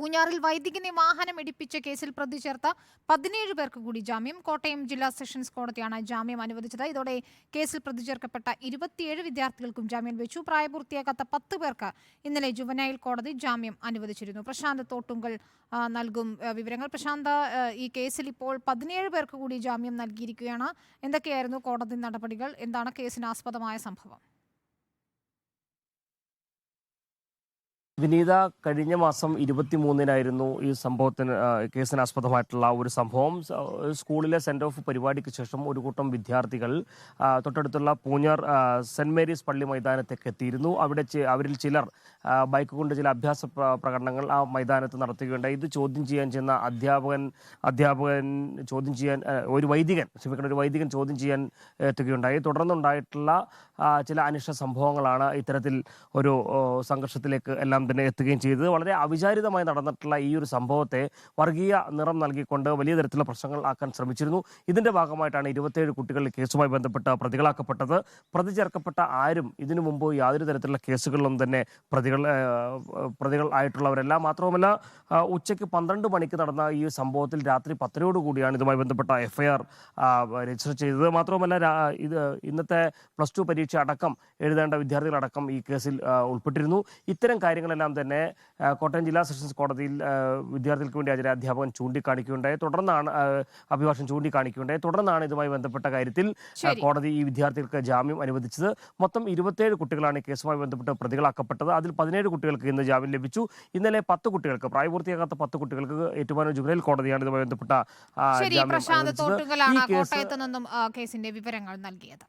പൂഞ്ഞാറിൽ വൈദികനെ വാഹനം ഇടിപ്പിച്ച കേസിൽ പ്രതി ചേർത്ത 17 പേർക്ക് കൂടി ജാമ്യം. കോട്ടയം ജില്ലാ സെഷൻസ് കോടതിയാണ് ജാമ്യം അനുവദിച്ചത്. ഇതോടെ കേസിൽ പ്രതി ചേർക്കപ്പെട്ട 27 വിദ്യാർത്ഥികൾക്കും ജാമ്യം ലഭിച്ചു. പ്രായപൂർത്തിയാകാത്ത 10 പേർക്ക് ഇന്നലെ ജുവനൈൽ കോടതി ജാമ്യം അനുവദിച്ചിരുന്നു. പ്രശാന്ത് തോട്ടുങ്കൽ നൽകും വിവരങ്ങൾ. പ്രശാന്ത്, ഈ കേസിൽ ഇപ്പോൾ 17 പേർക്ക് കൂടി ജാമ്യം നൽകിയിരിക്കുകയാണ്. എന്തൊക്കെയായിരുന്നു കോടതി നടപടികൾ? എന്താണ് കേസിന് ആസ്പദമായ സംഭവം? വിനീത, കഴിഞ്ഞ മാസം 23-നായിരുന്നു ഈ സംഭവത്തിന് കേസിനാസ്പദമായിട്ടുള്ള ഒരു സംഭവം. സ്കൂളിലെ സെൻഡ് ഓഫ് പരിപാടിക്ക് ശേഷം ഒരു കൂട്ടം വിദ്യാർത്ഥികൾ തൊട്ടടുത്തുള്ള പൂഞ്ഞാർ സെന്റ് മേരീസ് പള്ളി മൈതാനത്തേക്ക് എത്തിയിരുന്നു. അവരിൽ ചിലർ ബൈക്ക് കൊണ്ട് ചില അഭ്യാസ പ്രകടനങ്ങൾ ആ മൈതാനത്ത് നടത്തുകയുണ്ടായി. ഇത് ചോദ്യം ചെയ്യാൻ ചെന്ന അധ്യാപകൻ ചോദ്യം ചെയ്യാൻ ഒരു വൈദികൻ ചോദ്യം ചെയ്യാൻ എത്തുകയുണ്ടായി. തുടർന്നുണ്ടായിട്ടുള്ള ചില അനിഷ്ട സംഭവങ്ങളാണ് ഇത്തരത്തിൽ ഒരു സംഘർഷത്തിലേക്ക് എല്ലാം തന്നെ എത്തുകയും ചെയ്തത്. വളരെ അവിചാരിതമായി നടന്നിട്ടുള്ള ഈ ഒരു സംഭവത്തെ വർഗീയ നിറം നൽകിക്കൊണ്ട് വലിയ തരത്തിലുള്ള പ്രശ്നങ്ങൾ ആക്കാൻ ശ്രമിച്ചിരുന്നു. ഇതിന്റെ ഭാഗമായിട്ടാണ് 27 കുട്ടികൾ കേസുമായി ബന്ധപ്പെട്ട് പ്രതികളാക്കപ്പെട്ടത്. പ്രതി ചേർക്കപ്പെട്ട ആരും ഇതിനു മുമ്പ് യാതൊരു തരത്തിലുള്ള കേസുകളിലും തന്നെ പ്രതികൾ ആയിട്ടുള്ളവരല്ല. മാത്രവുമല്ല, ഉച്ചയ്ക്ക് 12 മണിക്ക് നടന്ന ഈ സംഭവത്തിൽ രാത്രി 10-ഓടുകൂടിയാണ് ഇതുമായി ബന്ധപ്പെട്ട FIR രജിസ്റ്റർ ചെയ്തത്. മാത്രവുമല്ല, ഇത് ഇന്നത്തെ +2 പരീക്ഷ അടക്കം എഴുതേണ്ട വിദ്യാർത്ഥികളടക്കം ഈ കേസിൽ ഉൾപ്പെട്ടിരുന്നു. ഇത്തരം കാര്യങ്ങളെല്ലാം തന്നെ കോട്ടയം ജില്ലാ സെഷൻസ് കോടതിയിൽ വിദ്യാർത്ഥികൾക്ക് വേണ്ടി ഹാജരായ അധ്യാപകൻ അഭിഭാഷകൻ ചൂണ്ടിക്കാണിക്കുകയുണ്ടായി. തുടർന്നാണ് ഇതുമായി ബന്ധപ്പെട്ട കാര്യത്തിൽ കോടതി ഈ വിദ്യാർത്ഥികൾക്ക് ജാമ്യം അനുവദിച്ചത്. മൊത്തം 27 കുട്ടികളാണ് ഈ കേസുമായി ബന്ധപ്പെട്ട് പ്രതികളാക്കപ്പെട്ടത്. അതിൽ 17 കുട്ടികൾക്ക് ഇന്ന് ജാമ്യം ലഭിച്ചു. ഇന്നലെ 10 കുട്ടികൾക്ക്, പ്രായപൂർത്തിയാകാത്ത 10 കുട്ടികൾക്ക് ഏറ്റുമാനൂർ ജുവനൈൽ കോടതിയാണ് ഇതുമായി ബന്ധപ്പെട്ട ജാമ്യം അനുവദിച്ചത്. കോട്ടയത്ത് നിന്നും കേസിന്റെ വിവരങ്ങൾ നൽകിയത്.